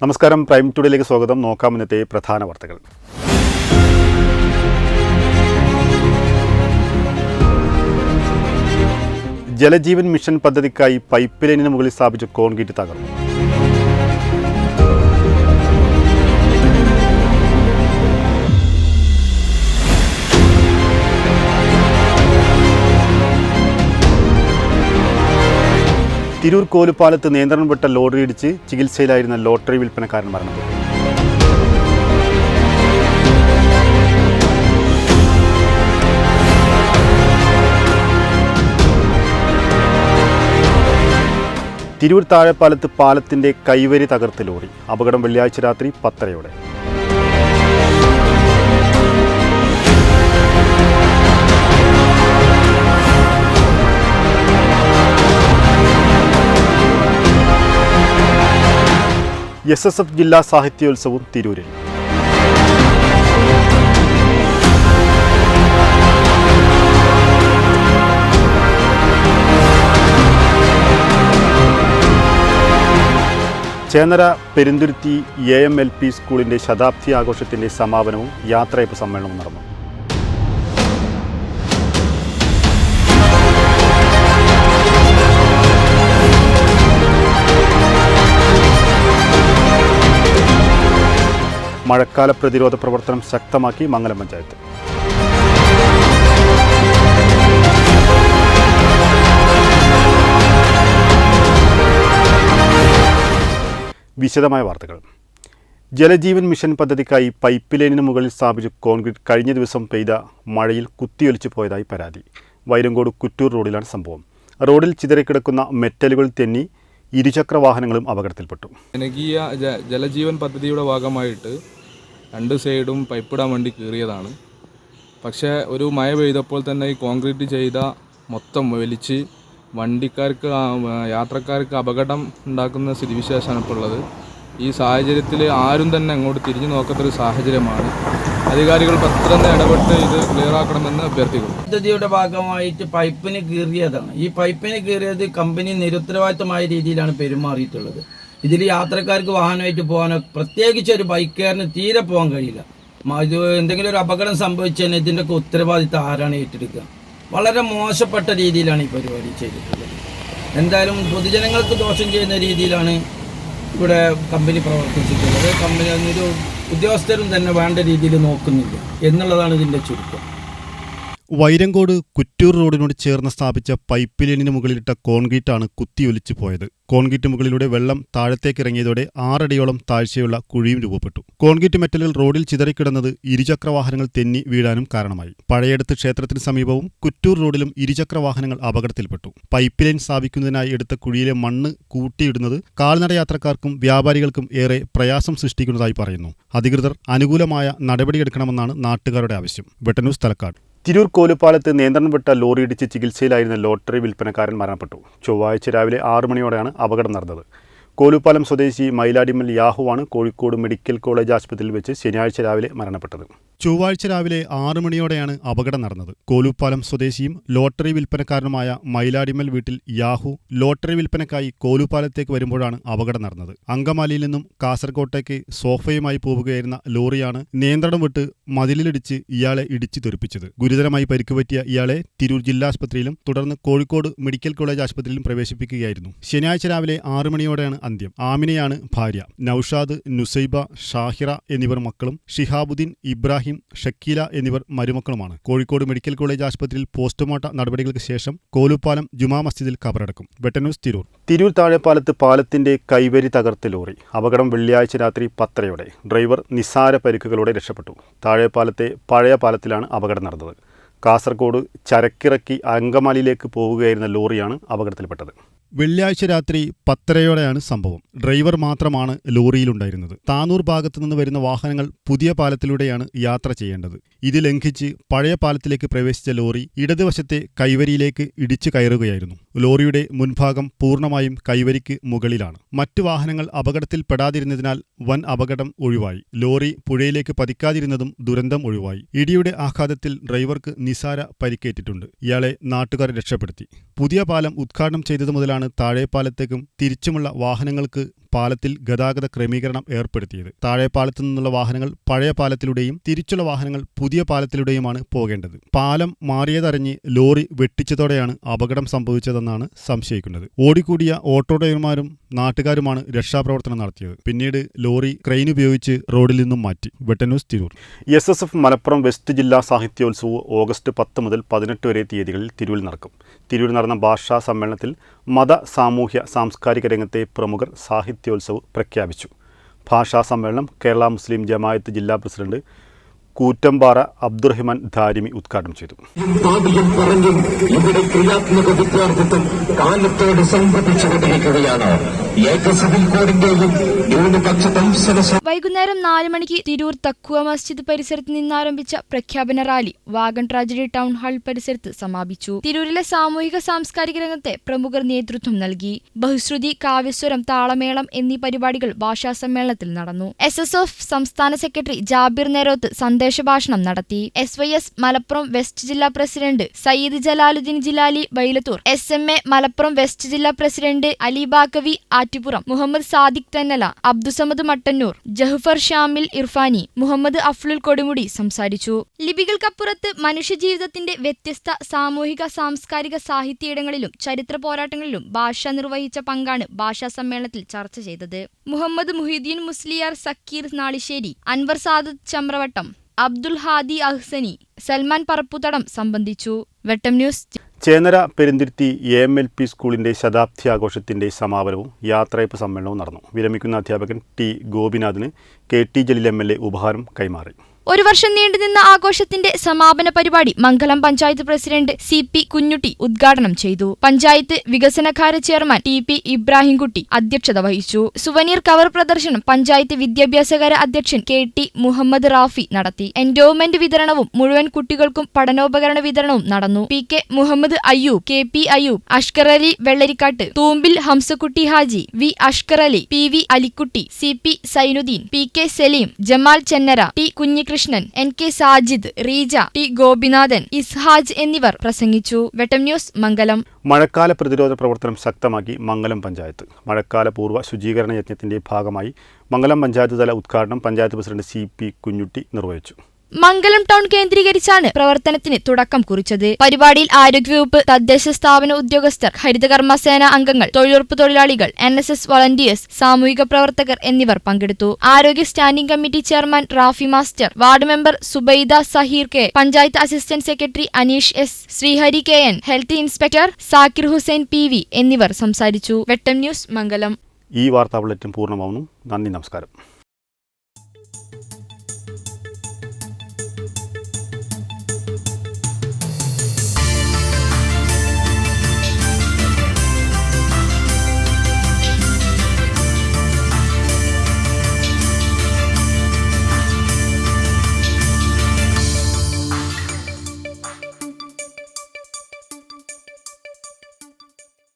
നമസ്കാരം, പ്രൈം ടുഡേയിലേക്ക് സ്വാഗതം. നോക്കാം ഇന്നത്തെ പ്രധാന വാർത്തകൾ. ജലജീവൻ മിഷൻ പദ്ധതിക്കായി പൈപ്പ് ലൈനിന് മുകളിൽ സ്ഥാപിച്ച കോൺക്രീറ്റ് തകർന്നു. തിരൂർ കോലുപാലത്ത് നിയന്ത്രണം വിട്ട ലോറി ഇടിച്ച് ചികിത്സയിലായിരുന്ന ലോട്ടറി വിൽപ്പനക്കാരൻ മരണപ്പെട്ടു. തിരൂർ താഴെപ്പാലത്ത് പാലത്തിന്റെ കൈവരി തകർത്ത് ലോറി. അപകടം വെള്ളിയാഴ്ച രാത്രി 10:30-ഓടെ. SSF ജില്ലാ സാഹിത്യോത്സവം തിരൂരിൽ. ചേന്നര പെരുന്തുരുത്തി AMLP സ്കൂളിൻ്റെ ശതാബ്ദി ആഘോഷത്തിൻ്റെ സമാപനവും യാത്രയപ്പ് സമ്മേളനവും നടന്നു. മഴക്കാല പ്രതിരോധ പ്രവർത്തനം ശക്തമാക്കി മംഗലം പഞ്ചായത്ത്. വിശദമായ വാർത്തകൾ. ജലജീവൻ മിഷൻ പദ്ധതിക്കായി പൈപ്പ് ലൈനിന് മുകളിൽ സ്ഥാപിച്ച കോൺക്രീറ്റ് കഴിഞ്ഞ ദിവസം പെയ്ത മഴയിൽ കുത്തിയൊലിച്ചു പോയതായി പരാതി. വൈരങ്കോട് കുറ്റൂർ റോഡിലാണ് സംഭവം. റോഡിൽ ചിതറിക്കിടക്കുന്ന മെറ്റലുകൾ തെന്നി ഇരുചക്ര വാഹനങ്ങളും അപകടത്തിൽപ്പെട്ടു. ജനകീയ ജലജീവൻ പദ്ധതിയുടെ ഭാഗമായിട്ട് രണ്ട് സൈഡും പൈപ്പിടാൻ വേണ്ടി കീറിയതാണ്. പക്ഷേ ഒരു മഴ പെയ്തപ്പോൾ തന്നെ ഈ കോൺക്രീറ്റ് ചെയ്ത മൊത്തം വലിച്ച് വണ്ടിക്കാർക്ക് യാത്രക്കാർക്ക് അപകടം ഉണ്ടാക്കുന്ന സ്ഥിതിവിശേഷമാണ് ഇപ്പോൾ ഉള്ളത്. ഈ സാഹചര്യത്തിൽ ആരും തന്നെ അങ്ങോട്ട് തിരിഞ്ഞു നോക്കാത്തൊരു സാഹചര്യമാണ്. അധികാരികൾ പെട്ടെന്ന് ഇടപെട്ട് ഇത് ക്ലിയർ ആക്കണമെന്ന് അഭ്യർത്ഥിക്കുന്നു. പദ്ധതിയുടെ ഭാഗമായിട്ട് പൈപ്പിന് കീറിയതാണ്. ഈ പൈപ്പിന് കീറിയത് കമ്പനി നിരുത്തരവാദിത്തമായ രീതിയിലാണ് പെരുമാറിയിട്ടുള്ളത്. ഇതിൽ യാത്രക്കാർക്ക് വാഹനമായിട്ട് പോകാനോ പ്രത്യേകിച്ച് ഒരു ബൈക്കുകാരന് തീരെ പോകാൻ കഴിയില്ല. ഇത് എന്തെങ്കിലും ഒരു അപകടം സംഭവിച്ചാൽ ഇതിൻ്റെയൊക്കെ ഉത്തരവാദിത്തം ആരാണ് ഏറ്റെടുക്കുക? വളരെ മോശപ്പെട്ട രീതിയിലാണ് ഈ പരിപാടി ചെയ്തിട്ടുള്ളത്. എന്തായാലും പൊതുജനങ്ങൾക്ക് ദോഷം ചെയ്യുന്ന രീതിയിലാണ് ഇവിടെ കമ്പനി പ്രവർത്തിച്ചിട്ടുള്ളത്. കമ്പനി ഒരു ഉദ്യോഗസ്ഥരും തന്നെ വേണ്ട രീതിയിൽ നോക്കുന്നില്ല എന്നുള്ളതാണ് ഇതിൻ്റെ ചുരുക്കം. വൈരങ്കോട് കുറ്റൂർ റോഡിനോട് ചേർന്ന് സ്ഥാപിച്ച പൈപ്പ് ലൈനിന് മുകളിലിട്ട കോൺക്രീറ്റാണ് കുത്തിയൊലിച്ചു പോയത്. കോൺക്രീറ്റ് മുകളിലൂടെ വെള്ളം താഴത്തേക്ക് ഇറങ്ങിയതോടെ 6 അടിയോളം താഴ്ചയുള്ള കുഴിയും രൂപപ്പെട്ടു. കോൺക്രീറ്റ് മെറ്റലുകൾ റോഡിൽ ചിതറിക്കിടന്നത് ഇരുചക്ര വാഹനങ്ങൾ തെന്നി വീഴാനും കാരണമായി. പഴയടത്ത് ക്ഷേത്രത്തിന് സമീപവും കുറ്റൂർ റോഡിലും ഇരുചക്ര വാഹനങ്ങൾ അപകടത്തിൽപ്പെട്ടു. പൈപ്പ് ലൈൻ സ്ഥാപിക്കുന്നതിനായി എടുത്ത കുഴിയിലെ മണ്ണ് കൂട്ടിയിടുന്നത് കാൽനട യാത്രക്കാർക്കും വ്യാപാരികൾക്കും ഏറെ പ്രയാസം സൃഷ്ടിക്കുന്നതായി പറയുന്നു. അധികൃതർ അനുകൂലമായ നടപടിയെടുക്കണമെന്നാണ് നാട്ടുകാരുടെ ആവശ്യം. വെട്ടന്യൂസ് തലക്കാട്. തിരൂർ കോലുപാലത്ത് നിയന്ത്രണം വിട്ട ലോറി ഇടിച്ച് ചികിത്സയിലായിരുന്ന ലോട്ടറി വിൽപ്പനക്കാരൻ മരണപ്പെട്ടു. ചൊവ്വാഴ്ച രാവിലെ 6 മണിയോടെയാണ് അപകടം നടന്നത്. കോലുപാലം സ്വദേശി മൈലാടിമൽ യാഹുവാണ് കോഴിക്കോട് മെഡിക്കൽ കോളേജ് ആശുപത്രിയിൽ വെച്ച് ശനിയാഴ്ച രാവിലെ മരണപ്പെട്ടത്. ചൊവ്വാഴ്ച രാവിലെ 6 മണിയോടെയാണ് അപകടം നടന്നത്. കോലുപാലം സ്വദേശിയും ലോട്ടറി വിൽപ്പനക്കാരനുമായ മൈലാടിമൽ വീട്ടിൽ യാഹു ലോട്ടറി വിൽപ്പനക്കായി കോലുപാലത്തേക്ക് വരുമ്പോഴാണ് അപകടം നടന്നത്. അങ്കമാലിയിൽ നിന്നും കാസർകോട്ടേക്ക് സോഫയുമായി പോവുകയായിരുന്ന ലോറിയാണ് നിയന്ത്രണം വിട്ട് മതിലിലിടിച്ച് ഇയാളെ ഇടിച്ചു തെറിപ്പിച്ചത്. ഗുരുതരമായി പരിക്കുപറ്റിയ ഇയാളെ തിരൂർ ജില്ലാസ്പത്രിയിലും തുടർന്ന് കോഴിക്കോട് മെഡിക്കൽ കോളേജ് ആശുപത്രിയിലും പ്രവേശിപ്പിക്കുകയായിരുന്നു. ശനിയാഴ്ച രാവിലെ 6 മണിയോടെയാണ് അന്ത്യം. ആമിനയാണ് ഭാര്യ. നൌഷാദ്, നുസൈബ, ഷാഹിറ എന്നിവർ മക്കളും ഷിഹാബുദ്ദീൻ, ഇബ്രാഹിം, ഷക്കീല എന്നിവർ മരുമക്കളുമാണ്. കോഴിക്കോട് മെഡിക്കൽ കോളേജ് ആശുപത്രിയിൽ പോസ്റ്റ്മോർട്ടം നടപടികൾക്ക് ശേഷം കോലുപാലം ജുമാ മസ്ജിദിൽ ഖബറടക്കും. വെട്ടന്യൂസ് തിരൂർ. തിരൂർ താഴെപ്പാലത്ത് പാലത്തിന്റെ കൈവരി തകർത്ത് ലോറി. അപകടം വെള്ളിയാഴ്ച രാത്രി 10:30-ഓടെ. ഡ്രൈവർ നിസ്സാര പരിക്കുകളോടെ രക്ഷപ്പെട്ടു. താഴെപ്പാലത്തെ പഴയ പാലത്തിലാണ് അപകടം നടന്നത്. കാസർഗോഡ് ചരക്കിറക്കി അങ്കമാലിയിലേക്ക് പോവുകയായിരുന്ന ലോറിയാണ് അപകടത്തിൽപ്പെട്ടത്. വെള്ളിയാഴ്ച രാത്രി 10:30-യോടെയാണ് സംഭവം. ഡ്രൈവർ മാത്രമാണ് ലോറിയിലുണ്ടായിരുന്നത്. താനൂർ ഭാഗത്തു നിന്ന് വരുന്ന വാഹനങ്ങൾ പുതിയ പാലത്തിലൂടെയാണ് യാത്ര ചെയ്യേണ്ടത്. ഇത് ലംഘിച്ച് പഴയ പാലത്തിലേക്ക് പ്രവേശിച്ച ലോറി ഇടതുവശത്തെ കൈവരിയിലേക്ക് ഇടിച്ചു കയറുകയായിരുന്നു. ലോറിയുടെ മുൻഭാഗം പൂർണ്ണമായും കൈവരിക്ക് മുകളിലാണ്. മറ്റു വാഹനങ്ങൾ അപകടത്തിൽപ്പെടാതിരുന്നതിനാൽ വൻ അപകടം ഒഴിവായി. ലോറി പുഴയിലേക്ക് പതിക്കാതിരുന്നതും ദുരന്തം ഒഴിവായി. ഇടിയുടെ ആഘാതത്തിൽ ഡ്രൈവർക്ക് നിസാര പരിക്കേറ്റിട്ടുണ്ട്. ഇയാളെ നാട്ടുകാർ രക്ഷപ്പെടുത്തി. പുതിയ പാലം ഉദ്ഘാടനം ചെയ്തതു മുതലാണ് താഴെപ്പാലത്തേക്കും തിരിച്ചുമുള്ള വാഹനങ്ങൾക്ക് പാലത്തിൽ ഗതാഗത ക്രമീകരണം ഏർപ്പെടുത്തിയത്. താഴെപ്പാലത്തു നിന്നുള്ള വാഹനങ്ങൾ പഴയ പാലത്തിലൂടെയും തിരിച്ചുള്ള വാഹനങ്ങൾ പുതിയ പാലത്തിലൂടെയുമാണ് പോകേണ്ടത്. പാലം മാറിയതറിഞ്ഞ് ലോറി വെട്ടിച്ചതോടെയാണ് അപകടം സംഭവിച്ചതെന്നാണ് സംശയിക്കുന്നത്. ഓടിക്കൂടിയ ഓട്ടോ ഡ്രൈവർമാരും നാട്ടുകാരുമാണ് രക്ഷാപ്രവർത്തനം നടത്തിയത്. പിന്നീട് ലോറി ക്രെയിൻ ഉപയോഗിച്ച് റോഡിൽ നിന്നും മാറ്റി. Vettan news, Tirur. SSF Malappuram west ജില്ലാ സാഹിത്യോത്സവം ഓഗസ്റ്റ് 10 മുതൽ 18 വരെ തീയതികളിൽ തിരൂരിൽ നടക്കും. തിരൂരിൽ നടന്ന ഭാഷാ സമ്മേളനത്തിൽ മത, സാമൂഹ്യ, സാംസ്കാരിക രംഗത്തെ പ്രമുഖർ സാഹിത്യോത്സവം പ്രഖ്യാപിച്ചു. ഭാഷാ സമ്മേളനം കേരള മുസ്ലിം ജമാഅത്ത് ജില്ലാ പ്രസിഡന്റ് കൂറ്റമ്പാറ അബ്ദുറഹിമാൻ ധാരിമി ഉദ്ഘാടനം ചെയ്തു. ഇവിടെ ക്രിയാത്മക വിദ്യാർത്ഥിത്വം കാലത്തോട് സംഭവിച്ചുകൊണ്ടിരിക്കുകയാണ്. വൈകുന്നേരം 4 മണിക്ക് തിരൂർ തഖ്വ മസ്ജിദ് പരിസരത്ത് നിന്നാരംഭിച്ച പ്രഖ്യാപന rally wagon tragedy town hall പരിസരത്ത് സമാപിച്ചു. തിരൂരിലെ സാമൂഹിക സാംസ്കാരിക രംഗത്തെ പ്രമുഖർ നേതൃത്വം നൽകി. ബഹുശ്രുതി, കാവ്യസ്വരം, താളമേളം എന്നീ പരിപാടികൾ ഭാഷാ സമ്മേളനത്തിൽ നടന്നു. SSF സംസ്ഥാന സെക്രട്ടറി ജാബിർ നെരോത്ത് സന്ദേശഭാഷണം നടത്തി. SYS മലപ്പുറം വെസ്റ്റ് ജില്ലാ president Sayyid Jalaluddeen Jilani Bailathur, SMA Malappuram west ജില്ലാ പ്രസിഡന്റ് അലി ബാക്കവി ആറ്റുപുറം, മുഹമ്മദ് സാദിഖ് തെന്നല, അബ്ദുസമദ് മട്ടന്നൂർ, ജഹ്ഫർ ഷാമിൽ ഇർഫാനി, മുഹമ്മദ് അഫ്ലുൽ കൊടുമുടി സംസാരിച്ചു. ലിപികൾക്കപ്പുറത്ത് മനുഷ്യജീവിതത്തിന്റെ വ്യത്യസ്ത സാമൂഹിക സാംസ്കാരിക സാഹിത്യയിടങ്ങളിലും ചരിത്ര പോരാട്ടങ്ങളിലും ഭാഷ നിർവഹിച്ച പങ്കാണ് ഭാഷാ സമ്മേളനത്തിൽ ചർച്ച ചെയ്തത്. മുഹമ്മദ് മുഹീദ്ദീൻ മുസ്ലിയാർ, സക്കീർ നാളിശ്ശേരി, അൻവർ സാദത്ത് ചമ്രവട്ടം, അബ്ദുൽ ഹാദി അഹ്സനി, സൽമാൻ പറപ്പുതടം സംബന്ധിച്ചു. വെട്ടം ന്യൂസ്. ചേന്നര പെരുന്തിരുത്തി AMLP സ്കൂളിന്റെ ശതാബ്ദി ആഘോഷത്തിന്റെ സമാപനവും യാത്രയപ്പ് സമ്മേളനവും നടന്നു. വിരമിക്കുന്ന അധ്യാപകൻ T ഗോപിനാഥിന് KT ജലീൽ MLA ഉപഹാരം കൈമാറി. ഒരു വർഷം നീണ്ടുനിന്ന ആഘോഷത്തിന്റെ സമാപന പരിപാടി മംഗലം പഞ്ചായത്ത് പ്രസിഡന്റ് CP കുഞ്ഞുട്ടി ഉദ്ഘാടനം ചെയ്തു. പഞ്ചായത്ത് വികസനകാര്യ ചെയർമാൻ TP ഇബ്രാഹിംകുട്ടി അധ്യക്ഷത വഹിച്ചു. സുവനീർ കവർ പ്രദർശനം പഞ്ചായത്ത് വിദ്യാഭ്യാസകാര്യ അധ്യക്ഷൻ KT മുഹമ്മദ് റാഫി നടത്തി. എൻഡോവ്മെന്റ് വിതരണവും മുഴുവൻ കുട്ടികൾക്കും പഠനോപകരണ വിതരണവും നടന്നു. PK Muhammad Ayyub, KP Ayyub, Ashkar Ali Vellarikkattu, Thoombil Hamsakutty Haji, V Ashkar Ali, PV Alikutty, CP Sainuddeen, PK Saleem, Jamal Chennara, T Kunhikrishnan, NK Sajid, Reeja, T Gopinathan, Ishaq എന്നിവർ പ്രസംഗിച്ചു. വെട്ടം ന്യൂസ്, മംഗലം. മഴക്കാല പ്രതിരോധ പ്രവർത്തനം ശക്തമാക്കി മംഗലം പഞ്ചായത്ത്. മഴക്കാല പൂർവ്വ ശുചീകരണ യജ്ഞത്തിന്റെ ഭാഗമായി മംഗലം പഞ്ചായത്ത് തല ഉദ്ഘാടനം പഞ്ചായത്ത് പ്രസിഡന്റ് CP കുഞ്ഞുട്ടി നിർവഹിച്ചു. മംഗലം ടൗൺ കേന്ദ്രീകരിച്ചാണ് പ്രവർത്തനത്തിന് തുടക്കം കുറിച്ചത്. പരിപാടിയിൽ ആരോഗ്യവകുപ്പ്, തദ്ദേശ സ്ഥാപന ഉദ്യോഗസ്ഥർ, ഹരിതകർമ്മസേന അംഗങ്ങൾ, തൊഴിലുറപ്പ് തൊഴിലാളികൾ, NSS വളണ്ടിയേഴ്സ്, സാമൂഹിക പ്രവർത്തകർ എന്നിവർ പങ്കെടുത്തു. ആരോഗ്യ standing committee chairman Rafi master, ward member Subaida Saheer K, panchayat assistant secretary Aneesh S, Srihari KN, health inspector Zakir Hussain PV എന്നിവർ സംസാരിച്ചു. വെട്ടം ന്യൂസ്, മംഗലം. ഈ വാർത്താ ബുള്ളറ്റിൻ പൂർണ്ണമാവുന്നു. നന്ദി, നമസ്കാരം.